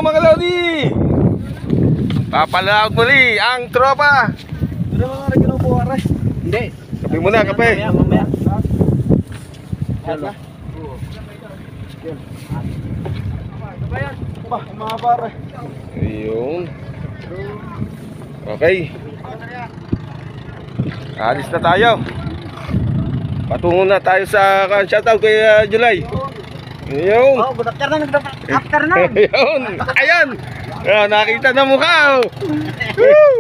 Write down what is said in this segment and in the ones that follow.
mga Lodi. Papalaot muli ang tropa. Ano mga regalo po, aray? Hindi. Kape muna, kape. Mamaya. Mga pare. Ayun. Okay. Alis na tayo. Patungo na tayo sa shoutout kay July. Ayun. Oh, good afternoon. Good afternoon. Ayun. Ayan. Nakita na mukha.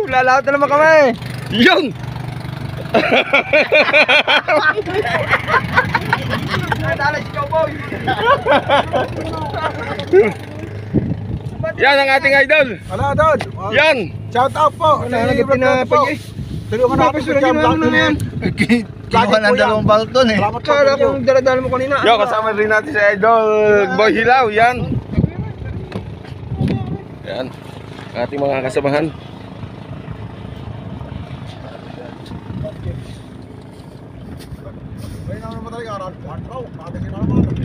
Lalaot na naman kami. Yun. Nadalas ka, boy. Yan ang ating idol. Wala, Dod. Yan. Shout out po. Nalagyan na po. Tulungan natin sa jam vlog na yan. Kinuha ng dalawang balton eh. Salamat sa kung daladala mo kanina. Yo, kasama rin natin si idol Boy Hilaw. Yan. Yan. Ating mga kasamahan.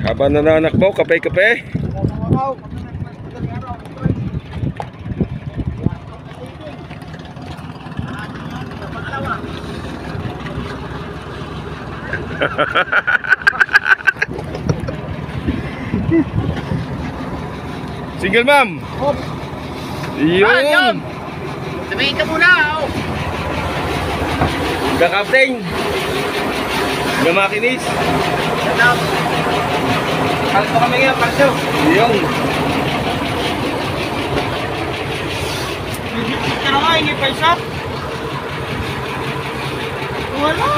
Habang nananakbo, kape-kape. Single ma'am. Yun. Sabihin ka muna. Ka-captain. Ka-makinis. Kalito kami ngayon, kalito. Yun. Ika na nga, hindi pa isa. Wala.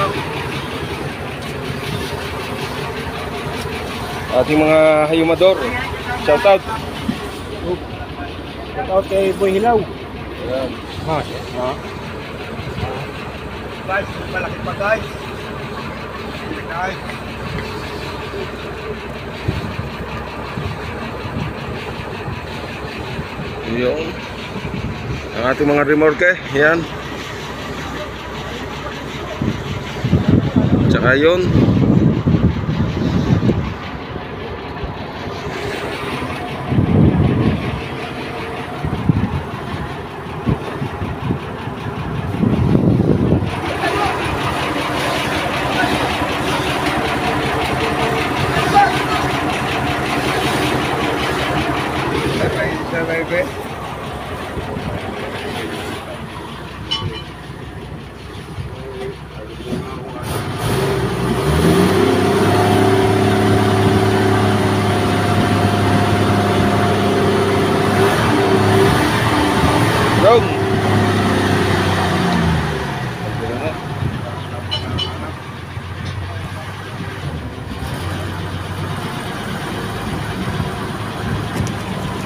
Ating mga hayumador. Shout out. Shout out kay Boy Hilaw. Ayan. Guys, malaki pa guys. Guys. Yun. Ang ating mga remorke. Yan. Tsaka yun.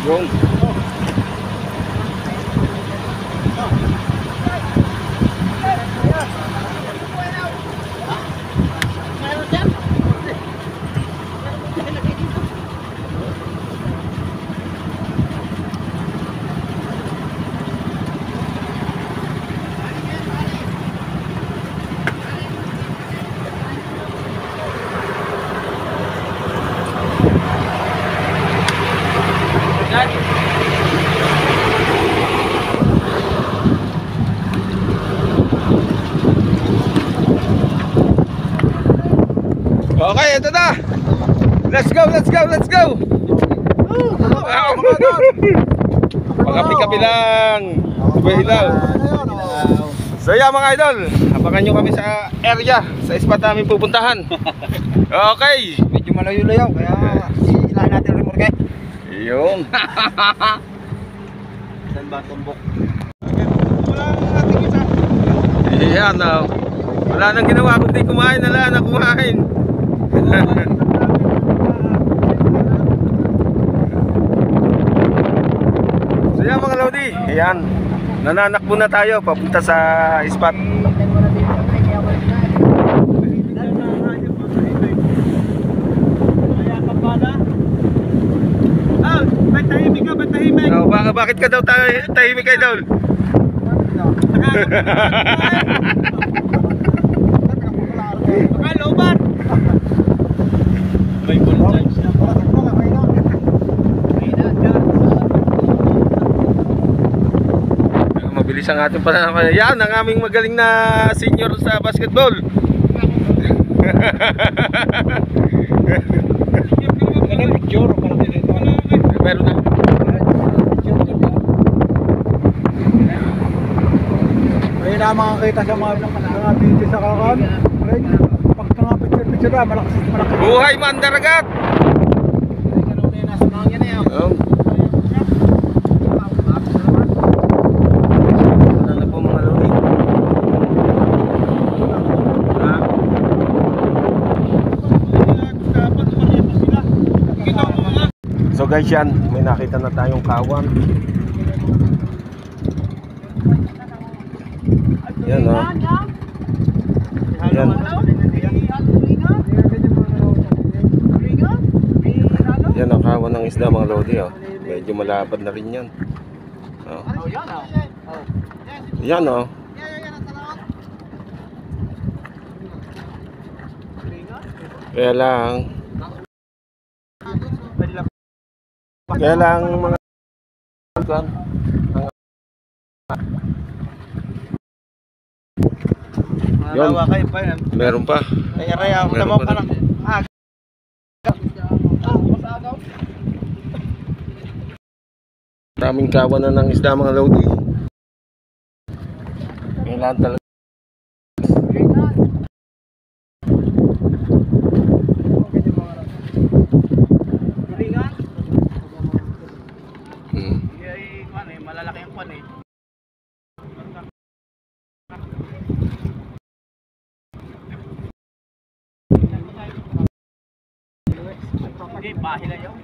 Yung. Okay, ito na. Let's go, let's go, let's go. Pakapi-kapi lang. Hilaw. So yeah mga idol, abangan nyo kami sa area, sa spot namin pupuntahan. Okay. Medyo malayo-layo, kaya ilahin natin ang remorke. Yun. Saan ba tumbok? Yan na. Wala nang ginawa kundi kumain na lang, kumain. So yan mga Lodi, ayan, nananakbo na tayo papunta sa spot. Ba't tahimik ka? Ba't tahimik? Oh, bakit ka daw tahimik kay Idol? Lobat! May bullet. mabilis ang ating pananakaya. Yan ang aming magaling na senior sa basketball. Meron na. Ayun na makakita sa mga video sa kakan. Pag mga picture na, malakas. Buhay mandaragat. Oh. Ano po mga lodi? So guys, yan, may nakita na tayong kawan. Yan o. Yan. Yan ang kawan ng isda mga lodi oh. Medyo malapad na rin yan. Oh. Yan oh. Kaya lang mga yun. Meron pa. Meron pa rin. Maraming kawan na ng isda mga lodi. Kailangan talaga. Malalaki ang kwan eh. Okay, bahila yun.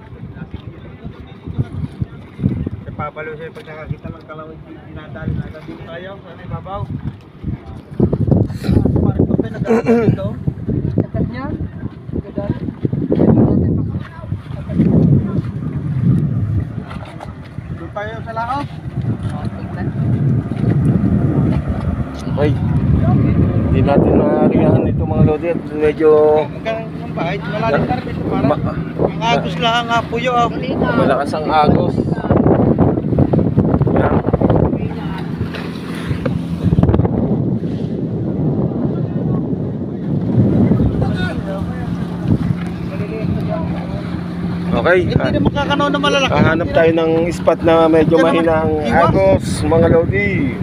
Papalo siya pag nakakita ng kalawin dinadali na agad dito tayo sa ibabaw. Parang ito nagdadali dito. Kakat niya. Gadali. Doon tayo sa laot. Okay. Hindi natin maariyahan ito mga lodi at medyo Ang bahay, wala din tayo dito parang ang agos lang nga puyo. malakas ang agos. Yan. Okay. Hindi na makakanaw na malalaki. Hahanap tayo ng spot na medyo mahina ang agos mga lodi.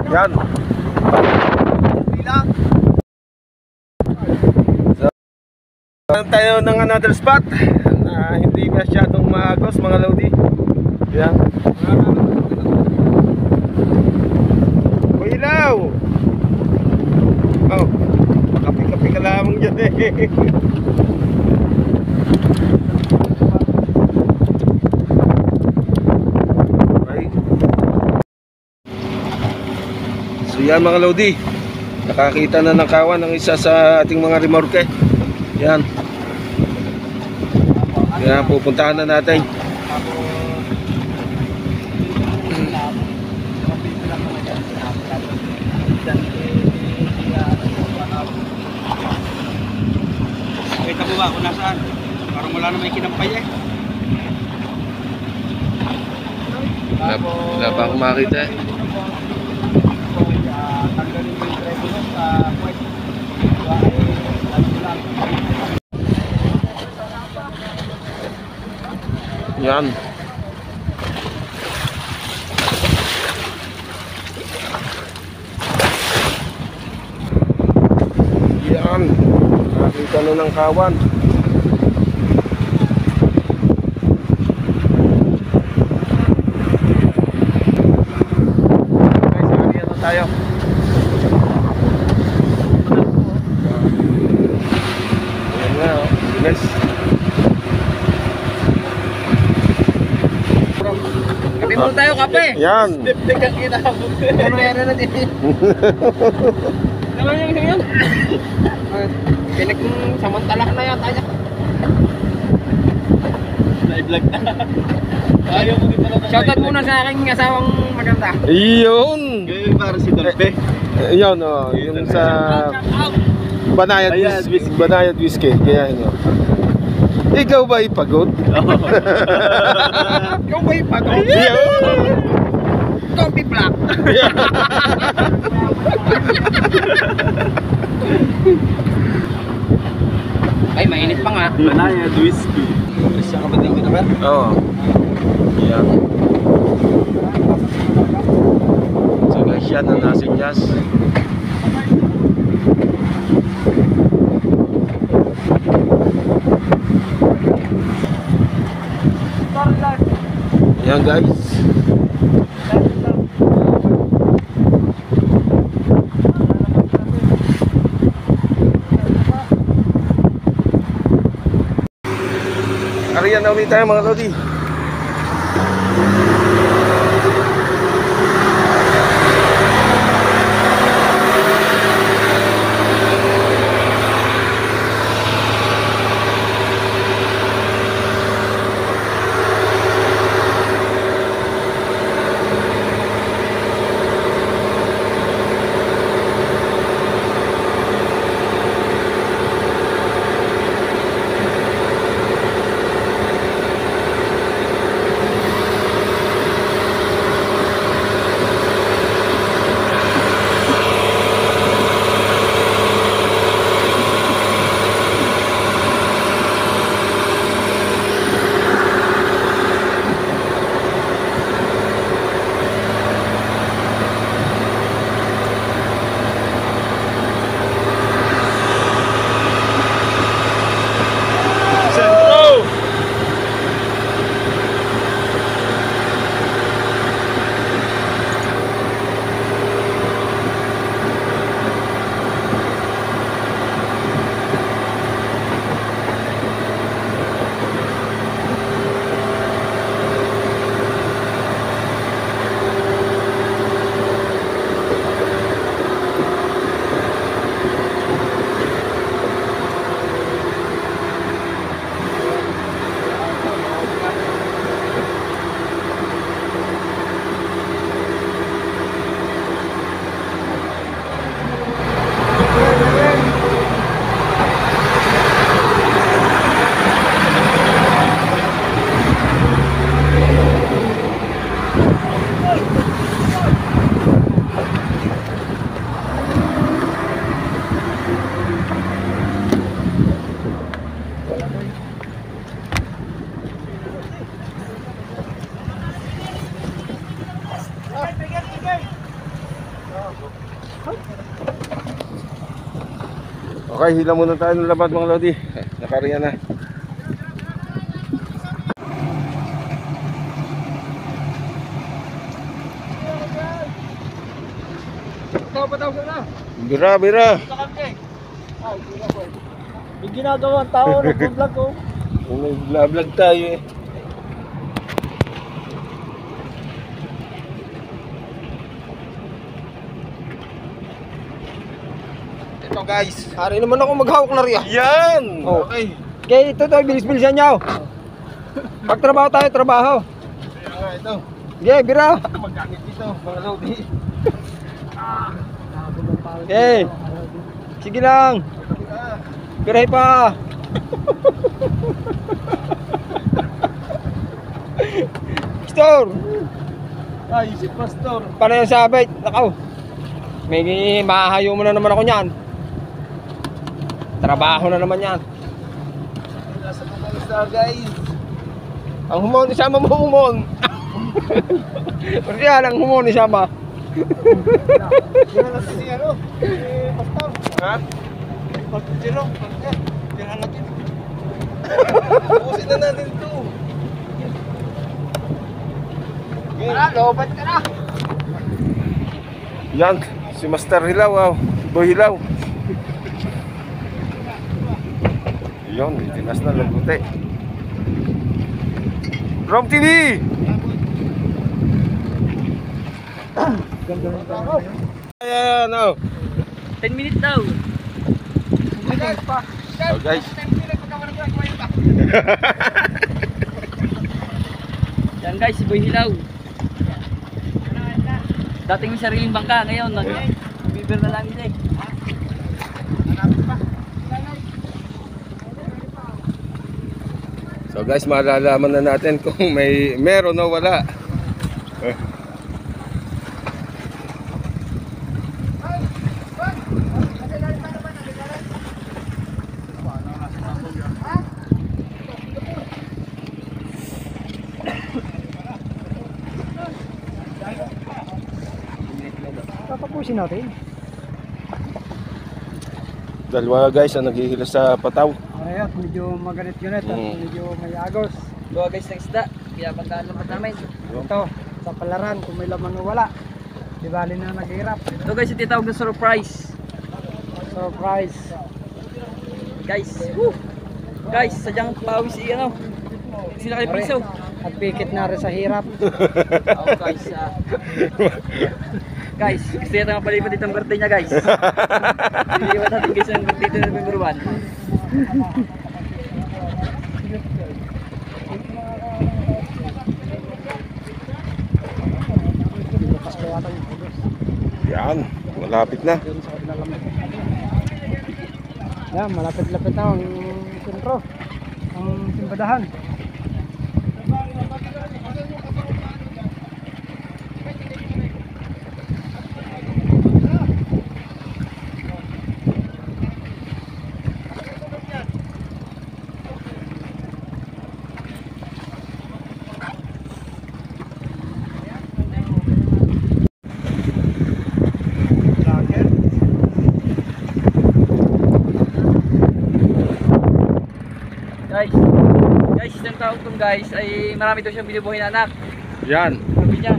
Yan. So, tayo ng another spot na hindi masyadong maagos mga lodi. Yan. Ilaw. Oh, kape-kape ka lamang dyan eh. So yan mga lodi, nakakita na ng kawan ng isa sa ating mga remorke. Yan. Yan, pupuntahan na natin. Kita mo ba kung nasaan? Parang wala na may kinampay eh. Wala pa akong makita eh. Tanggalin mo yung treble sa white. Yan. Yan. Nakita na ng kawan. Tayo. Ayan nga, oh. Yes. Kape mo tayo, kape! Yan. Dipdik ang kinabot. Ano yan na din? Ano yung yan? Pinag-samantala na yata niya. Na-vlog na. Ayaw mo din pala. Shoutout muna sa aking asawang maganda. Iyon. Ngayon para si Dolpe. Yun, oh, yung sa Banayad Banayad Whiskey. Kaya yun. Ikaw ba ipagod? Ikaw ba yung pagod? Coffee black. Ay, mainit pa nga. Banayad whiskey. Siya ka ba din naman? Oo. Yan. So guys, yan ang nasinyas. Yan guys. Ariyan na ulit tayo mga lodi. Okay, hila muna tayo ng labad mga lodi. Nakariyan na. Bira, bira. Yung ginagawa ang tao, nag-vlog ko. Nag-vlog tayo eh. Ito guys, hari naman ako maghawak na riya. Yan! Oh. Okay. Okay, ito bilis-bilisan nyo. Pagtrabaho tayo, trabaho. Kaya nga ito. Okay, bira. Magkakit dito, mga lodi. Okay. Sige lang. Biray pa. Pastor. Ay, si Pastor. Paano yung sabit? Nakaw. May mahahayo mo na naman ako niyan. Trabaho na naman yan. Nasa Pangalistar guys. Ang humon, isama mo humon. Kasi yan, ang humon isama. Tira natin si ano? Si Pastor. Ha? Tira natin. Ubusin na natin ito. Lobat ka na. Yan, si Master Hilaw, wow. Boy Hilaw. Yun, tinas na laguti. Rom TV! Ayan, oh. 10 minutes daw. Oh guys. Yan guys, si Boy Hilaw. Dating may sariling bangka, ngayon nag-beaver na lang yun eh. So guys, malalaman na natin kung meron o wala. Tatapusin natin. Dalawa guys ang naghihila sa pataw. Ayat, medyo magalit-galit at medyo may agos. Gawa guys ng isda, kaya pagkaan lamat namin. Ito, sa palaran, kung may laman o wala. Di bali na naghihirap. Ito guys, yung tinatawag na surprise. Surprise. Guys, guys, sadyang pawis ano. Sila kayo piso. At pikit na rin sa hirap. Oo guys, guys, gusto niya tayong palipad dito ang birthday niya guys. Iliwan natin guys ang birthday dito November 1. Yan, malapit na. Yan, malapit-lapit na ang sentro. Ang simbadahan. Guys, isang taon kong guys ay marami daw siyang binubuhay na anak. Yan. Sabi niya.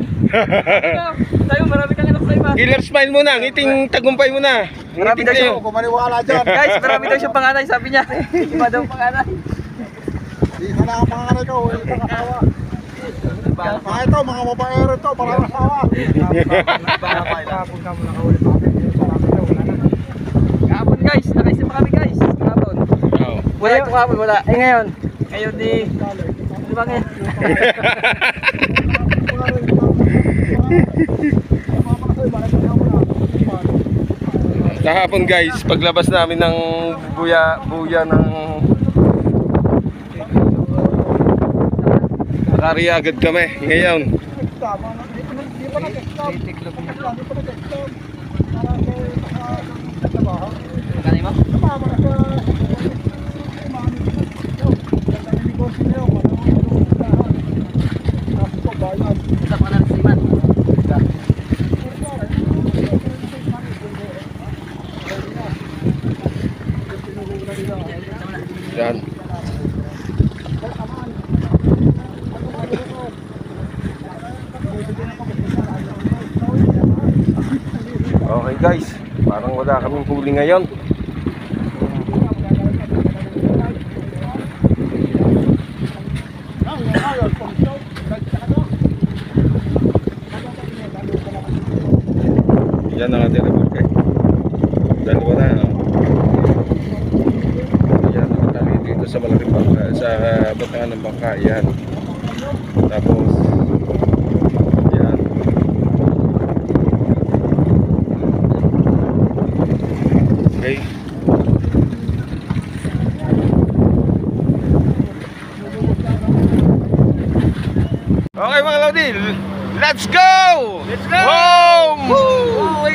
Tayo, marami kang anak sa'yo ba? Killer smile muna, ngiting tagumpay muna. Marami daw siya. Kung maniwala dyan. Guys, marami daw siyang panganay, sabi niya. Iba daw panganay. Di ka na ang pangalan ko, hindi ka kasawa. Mga ito, mga babaero ito, parang asawa. Kapag ka mo nakaulit natin, marami daw, wala na. Kahapon guys, nakaisip pa kami guys. Kahapon. Wala ito kahapon, wala. Ay ngayon. Ngayon di ba ngayon? Kahapon guys, paglabas namin ng buya ng Nakari agad kami ngayon. Kanay mo? Usap ka na rin sa iman. Yan. Okay guys, parang wala kaming huli ngayon. Yan ang ating report. Dalawa na. Yan, nakatali dito sa malaking bangka, sa batangan ng bangka. Yan. Tapos, yan. Okay. Okay mga Laudil, let's go! Let's go! Home! Woo!